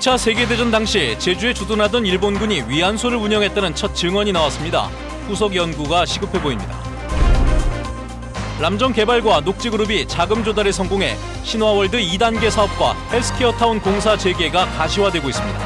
제2차 세계대전 당시 제주에 주둔하던 일본군이 위안소를 운영했다는 첫 증언이 나왔습니다. 후속 연구가 시급해 보입니다. 람정개발과 녹지그룹이 자금 조달에 성공해 신화월드 2단계 사업과 헬스케어타운 공사 재개가 가시화되고 있습니다.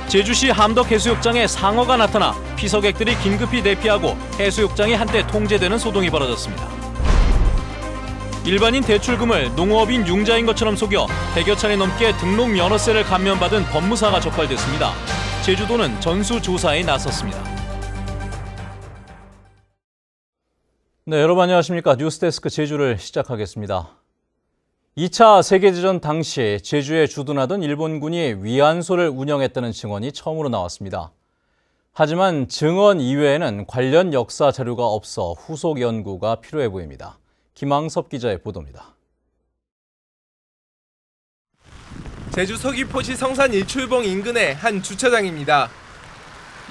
제주시 함덕 해수욕장에 상어가 나타나 피서객들이 긴급히 대피하고 해수욕장이 한때 통제되는 소동이 벌어졌습니다. 일반인 대출금을 농업인 융자인 것처럼 속여 100여 차례 넘게 등록 면허세를 감면받은 법무사가 적발됐습니다. 제주도는 전수조사에 나섰습니다. 네, 여러분 안녕하십니까. 뉴스데스크 제주를 시작하겠습니다. 2차 세계대전 당시 제주에 주둔하던 일본군이 위안소를 운영했다는 증언이 처음으로 나왔습니다. 하지만 증언 이외에는 관련 역사 자료가 없어 후속 연구가 필요해 보입니다. 김항섭 기자의 보도입니다. 제주 서귀포시 성산 일출봉 인근의 한 주차장입니다.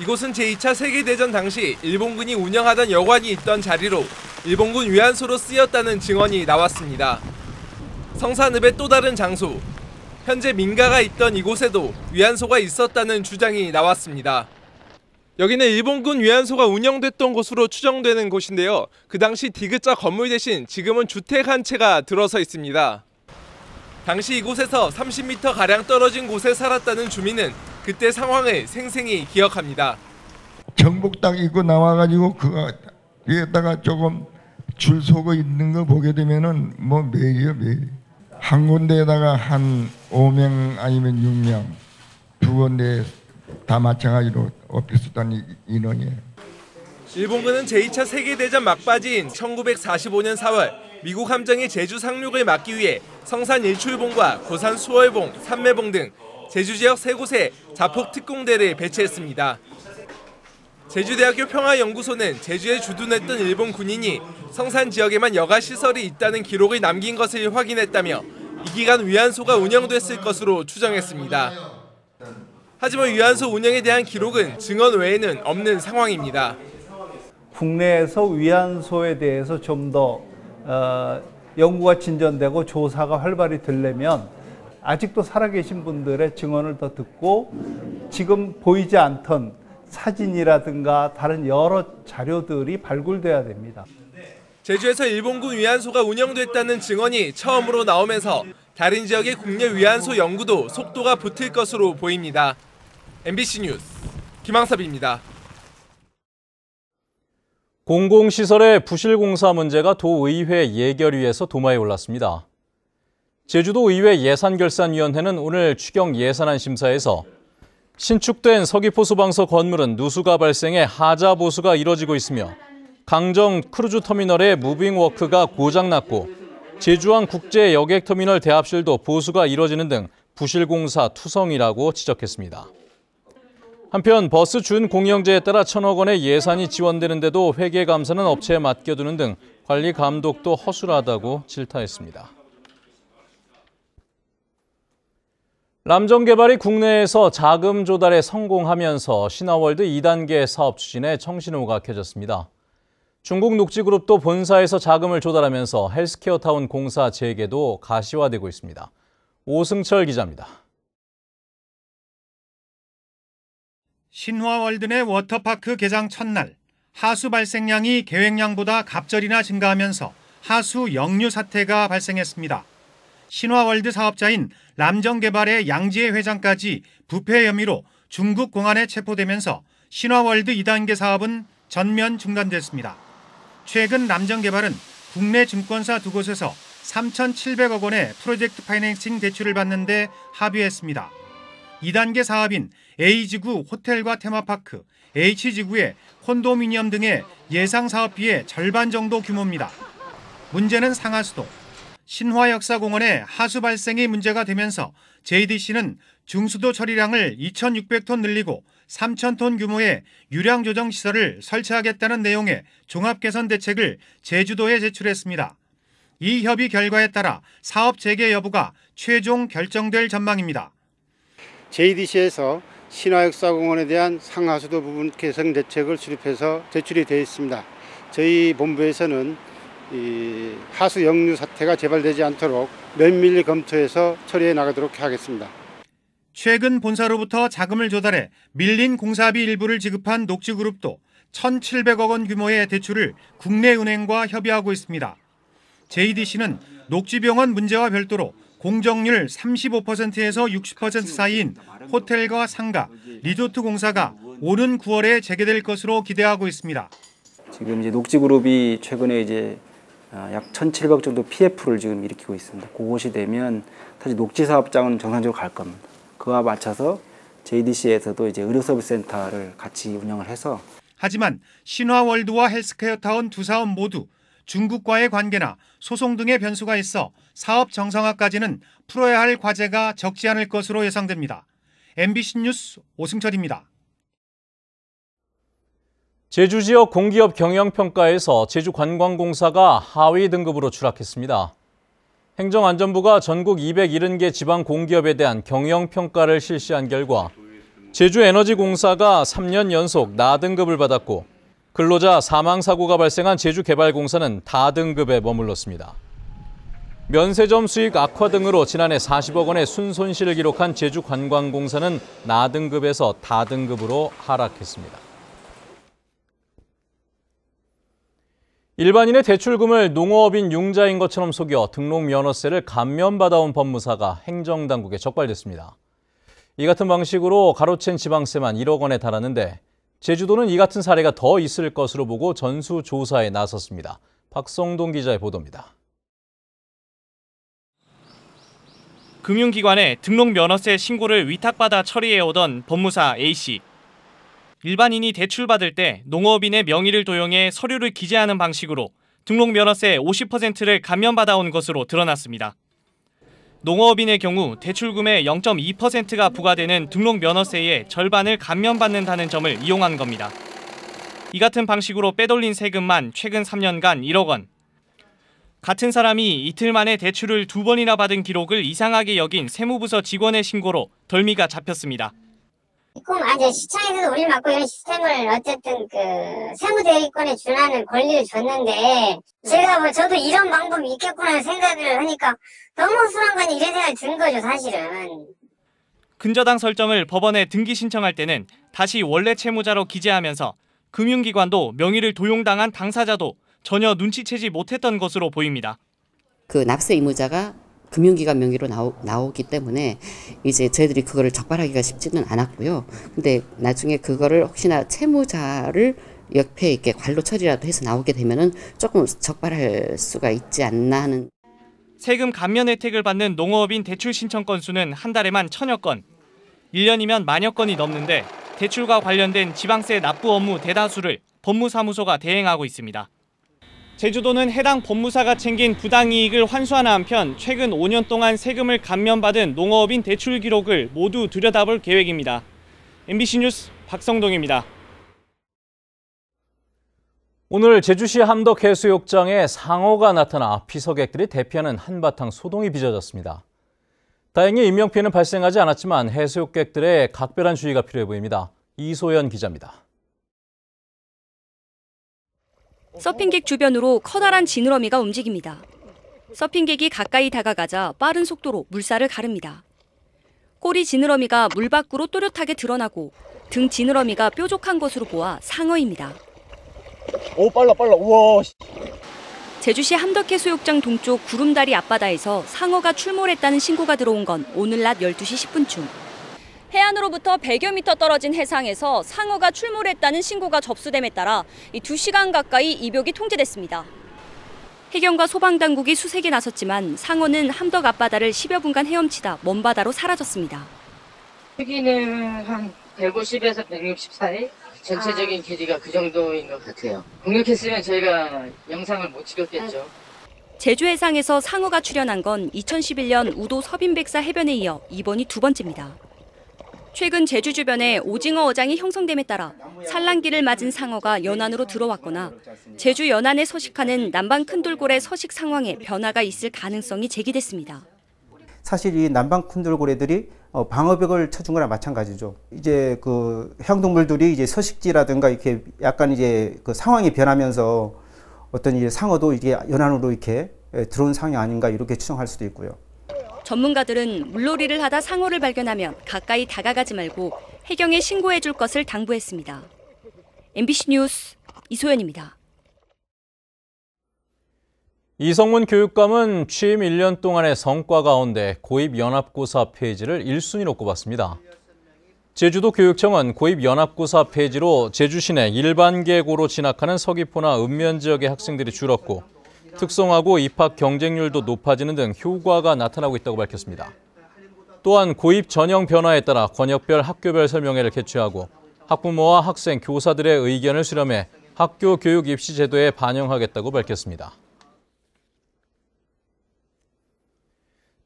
이곳은 제2차 세계대전 당시 일본군이 운영하던 여관이 있던 자리로 일본군 위안소로 쓰였다는 증언이 나왔습니다. 성산읍의 또 다른 장소, 현재 민가가 있던 이곳에도 위안소가 있었다는 주장이 나왔습니다. 여기는 일본군 위안소가 운영됐던 곳으로 추정되는 곳인데요. 그 당시 디귿자 건물 대신 지금은 주택 한 채가 들어서 있습니다. 당시 이곳에서 30m가량 떨어진 곳에 살았다는 주민은 그때 상황을 생생히 기억합니다. 경복 딱 입고 나와가지고 그 위에다가 조금 줄 서고 있는 거 보게 되면은 뭐 매일이요 매일. 한 군데에다가 한 5명 아니면 6명, 두 군데 다 마찬가지로 비슷한 인원이에요. 일본군은 제2차 세계대전 막바지인 1945년 4월 미국 함정이 제주 상륙을 막기 위해 성산 일출봉과 고산 수월봉, 삼매봉 등 제주 지역 3곳에 자폭 특공대를 배치했습니다. 제주대학교 평화연구소는 제주에 주둔했던 일본 군인이 성산 지역에만 여가 시설이 있다는 기록을 남긴 것을 확인했다며 이 기간 위안소가 운영됐을 것으로 추정했습니다. 하지만 위안소 운영에 대한 기록은 증언 외에는 없는 상황입니다. 국내에서 위안소에 대해서 좀 더 연구가 진전되고 조사가 활발히 되려면 아직도 살아계신 분들의 증언을 더 듣고 지금 보이지 않던 사진이라든가 다른 여러 자료들이 발굴돼야 됩니다. 제주에서 일본군 위안소가 운영됐다는 증언이 처음으로 나오면서 다른 지역의 국내 위안소 연구도 속도가 붙을 것으로 보입니다. MBC 뉴스 김항섭입니다. 공공시설의 부실공사 문제가 도의회 예결위에서 도마에 올랐습니다. 제주도의회 예산결산위원회는 오늘 추경 예산안 심사에서 신축된 서귀포 수방서 건물은 누수가 발생해 하자 보수가 이뤄지고 있으며 강정 크루즈터미널의 무빙워크가 고장났고 제주항 국제 여객터미널 대합실도 보수가 이뤄지는 등 부실공사 투성이라고 지적했습니다. 한편 버스 준공영제에 따라 1,000억 원의 예산이 지원되는데도 회계감사는 업체에 맡겨두는 등 관리 감독도 허술하다고 질타했습니다. 람정개발이 국내에서 자금 조달에 성공하면서 신화월드 2단계 사업 추진에 청신호가 켜졌습니다. 중국 녹지그룹도 본사에서 자금을 조달하면서 헬스케어타운 공사 재개도 가시화되고 있습니다. 오승철 기자입니다. 신화월드 내 워터파크 개장 첫날 하수 발생량이 계획량보다 갑절이나 증가하면서 하수 역류 사태가 발생했습니다. 신화월드 사업자인 람정개발의 양지혜 회장까지 부패 혐의로 중국 공안에 체포되면서 신화월드 2단계 사업은 전면 중단됐습니다. 최근 람정개발은 국내 증권사 2곳에서 3,700억 원의 프로젝트 파이낸싱 대출을 받는 데 합의했습니다. 2단계 사업인 A지구 호텔과 테마파크, H지구의 콘도미니엄 등의 예상 사업비의 절반 정도 규모입니다. 문제는 상하수도. 신화역사공원의 하수 발생이 문제가 되면서 JDC는 중수도 처리량을 2,600톤 늘리고 3,000톤 규모의 유량 조정 시설을 설치하겠다는 내용의 종합 개선 대책을 제주도에 제출했습니다. 이 협의 결과에 따라 사업 재개 여부가 최종 결정될 전망입니다. JDC에서 신화역사공원에 대한 상하수도 부분 개선 대책을 수립해서 제출이 되어 있습니다. 저희 본부에서는 이 하수 역류 사태가 재발되지 않도록 면밀히 검토해서 처리해 나가도록 하겠습니다. 최근 본사로부터 자금을 조달해 밀린 공사비 일부를 지급한 녹지그룹도 1,700억 원 규모의 대출을 국내 은행과 협의하고 있습니다. JDC는 녹지병원 문제와 별도로 공정률 35%에서 60% 사이인 호텔과 상가, 리조트 공사가 오는 9월에 재개될 것으로 기대하고 있습니다. 지금 이제 녹지그룹이 최근에 이제 약 1,700억 정도 PF를 지금 일으키고 있습니다. 그것이 되면 사실 녹지 사업장은 정상적으로 갈 겁니다. 그와 맞춰서 JDC에서도 이제 의료서비스 센터를 같이 운영을 해서. 하지만 신화월드와 헬스케어타운 두 사업 모두 중국과의 관계나 소송 등의 변수가 있어 사업 정상화까지는 풀어야 할 과제가 적지 않을 것으로 예상됩니다. MBC 뉴스 오승철입니다. 제주 지역 공기업 경영평가에서 제주관광공사가 하위 등급으로 추락했습니다. 행정안전부가 전국 270개 지방 공기업에 대한 경영평가를 실시한 결과 제주에너지공사가 3년 연속 나등급을 받았고 근로자 사망사고가 발생한 제주개발공사는 다등급에 머물렀습니다. 면세점 수익 악화 등으로 지난해 40억 원의 순손실을 기록한 제주관광공사는 나등급에서 다등급으로 하락했습니다. 일반인의 대출금을 농어업인 융자인 것처럼 속여 등록면허세를 감면받아온 법무사가 행정당국에 적발됐습니다. 이 같은 방식으로 가로챈 지방세만 1억 원에 달하는데 제주도는 이 같은 사례가 더 있을 것으로 보고 전수조사에 나섰습니다. 박성동 기자의 보도입니다. 금융기관에 등록면허세 신고를 위탁받아 처리해오던 법무사 A씨. 일반인이 대출받을 때 농업인의 명의를 도용해 서류를 기재하는 방식으로 등록면허세 50%를 감면받아온 것으로 드러났습니다. 농업인의 경우 대출금의 0.2%가 부과되는 등록면허세의 절반을 감면받는다는 점을 이용한 겁니다. 이 같은 방식으로 빼돌린 세금만 최근 3년간 1억 원. 같은 사람이 이틀 만에 대출을 2번이나 받은 기록을 이상하게 여긴 세무부서 직원의 신고로 덜미가 잡혔습니다. 꼭 이제 시청에서도 우리 맡고 이런 시스템을 어쨌든 세무대리권에 준하는 권리를 줬는데 제가 저도 이런 방법이 있겠구나 하는 생각을 하니까 너무 허술한 거니 이런 생각이 든 거죠, 사실은. 근저당 설정을 법원에 등기 신청할 때는 다시 원래 채무자로 기재하면서 금융기관도 명의를 도용당한 당사자도 전혀 눈치채지 못했던 것으로 보입니다. 그 납세 의무자가 금융기관 명의로 나오기 때문에 이제 저희들이 그거를 적발하기가 쉽지는 않았고요. 근데 나중에 그거를 혹시나 채무자를 옆에 이렇게 관로 처리라도 해서 나오게 되면은 조금 적발할 수가 있지 않나 하는. 세금 감면 혜택을 받는 농어업인 대출 신청 건수는 한 달에만 1,000여 건. 1년이면 만여 건이 넘는데 대출과 관련된 지방세 납부 업무 대다수를 법무사무소가 대행하고 있습니다. 제주도는 해당 법무사가 챙긴 부당이익을 환수하는 한편 최근 5년 동안 세금을 감면받은 농어업인 대출 기록을 모두 들여다볼 계획입니다. MBC 뉴스 박성동입니다. 오늘 제주시 함덕해수욕장에 상어가 나타나 피서객들이 대피하는 한바탕 소동이 빚어졌습니다. 다행히 인명피해는 발생하지 않았지만 해수욕객들의 각별한 주의가 필요해 보입니다. 이소연 기자입니다. 서핑객 주변으로 커다란 지느러미가 움직입니다. 서핑객이 가까이 다가가자 빠른 속도로 물살을 가릅니다. 꼬리 지느러미가 물 밖으로 또렷하게 드러나고 등 지느러미가 뾰족한 것으로 보아 상어입니다. 오, 빨라, 우와. 제주시 함덕해수욕장 동쪽 구름다리 앞바다에서 상어가 출몰했다는 신고가 들어온 건 오늘 낮 12시 10분쯤. 해안으로부터 100여 미터 떨어진 해상에서 상어가 출몰했다는 신고가 접수됨에 따라 2시간 가까이 입욕이 통제됐습니다. 해경과 소방당국이 수색에 나섰지만 상어는 함덕 앞바다를 10여 분간 헤엄치다 먼바다로 사라졌습니다. 크기는 한 150에서 160 사이? 전체적인 길이가 그 정도인 것 같아요. 공격했으면 저희가 영상을 못 찍었겠죠. 제주 해상에서 상어가 출현한 건 2011년 우도 서빈백사 해변에 이어 이번이 두 번째입니다. 최근 제주 주변에 오징어 어장이 형성됨에 따라 산란기를 맞은 상어가 연안으로 들어왔거나 제주 연안에 서식하는 남방 큰돌고래 서식 상황에 변화가 있을 가능성이 제기됐습니다. 사실 이 남방 큰돌고래들이 방어벽을 쳐준 거랑 마찬가지죠. 이제 그 해양동물들이 이제 서식지라든가 이렇게 약간 이제 그 상황이 변하면서 어떤 이제 상어도 이게 연안으로 이렇게 들어온 상황이 아닌가 이렇게 추정할 수도 있고요. 전문가들은 물놀이를 하다 상어를 발견하면 가까이 다가가지 말고 해경에 신고해 줄 것을 당부했습니다. MBC 뉴스 이소연입니다. 이성문 교육감은 취임 1년 동안의 성과 가운데 고입 연합고사 폐지를 1순위로 꼽았습니다. 제주도 교육청은 고입 연합고사 폐지로 제주 시내 일반 계고로 진학하는 서귀포나 읍면 지역의 학생들이 줄었고 특성화고 입학 경쟁률도 높아지는 등 효과가 나타나고 있다고 밝혔습니다. 또한 고입 전형 변화에 따라 권역별 학교별 설명회를 개최하고 학부모와 학생, 교사들의 의견을 수렴해 학교 교육 입시 제도에 반영하겠다고 밝혔습니다.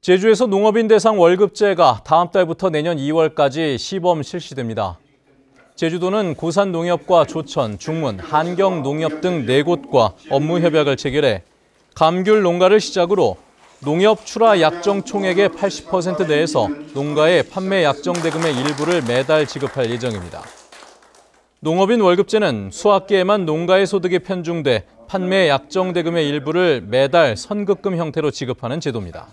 제주에서 농업인 대상 월급제가 다음 달부터 내년 2월까지 시범 실시됩니다. 제주도는 고산농협과 조천, 중문, 한경농협 등 4곳과 업무 협약을 체결해 감귤 농가를 시작으로 농협 출하 약정 총액의 80% 내에서 농가의 판매 약정 대금의 일부를 매달 지급할 예정입니다. 농업인 월급제는 수확기에만 농가의 소득이 편중돼 판매 약정 대금의 일부를 매달 선급금 형태로 지급하는 제도입니다.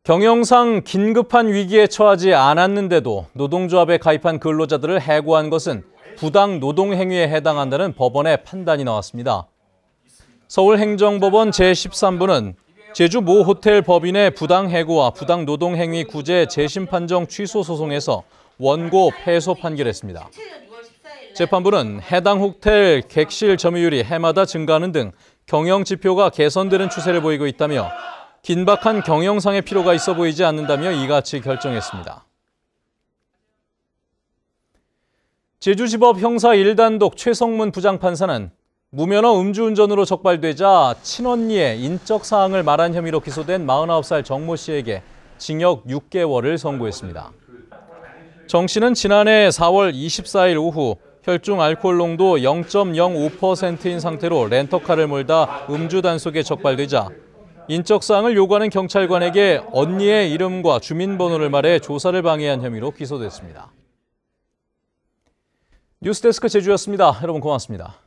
경영상 긴급한 위기에 처하지 않았는데도 노동조합에 가입한 근로자들을 해고한 것은 부당 노동행위에 해당한다는 법원의 판단이 나왔습니다. 서울행정법원 제13부는 제주 모 호텔 법인의 부당 해고와 부당 노동행위 구제 재심 판정 취소 소송에서 원고 패소 판결했습니다. 재판부는 해당 호텔 객실 점유율이 해마다 증가하는 등 경영 지표가 개선되는 추세를 보이고 있다며 긴박한 경영상의 필요가 있어 보이지 않는다며 이같이 결정했습니다. 제주지법 형사 1단독 최성문 부장판사는 무면허 음주운전으로 적발되자 친언니의 인적 사항을 말한 혐의로 기소된 49살 정모 씨에게 징역 6개월을 선고했습니다. 정 씨는 지난해 4월 24일 오후 혈중 알코올 농도 0.05%인 상태로 렌터카를 몰다 음주 단속에 적발되자 인적 사항을 요구하는 경찰관에게 언니의 이름과 주민번호를 말해 조사를 방해한 혐의로 기소됐습니다. 뉴스데스크 제주였습니다. 여러분 고맙습니다.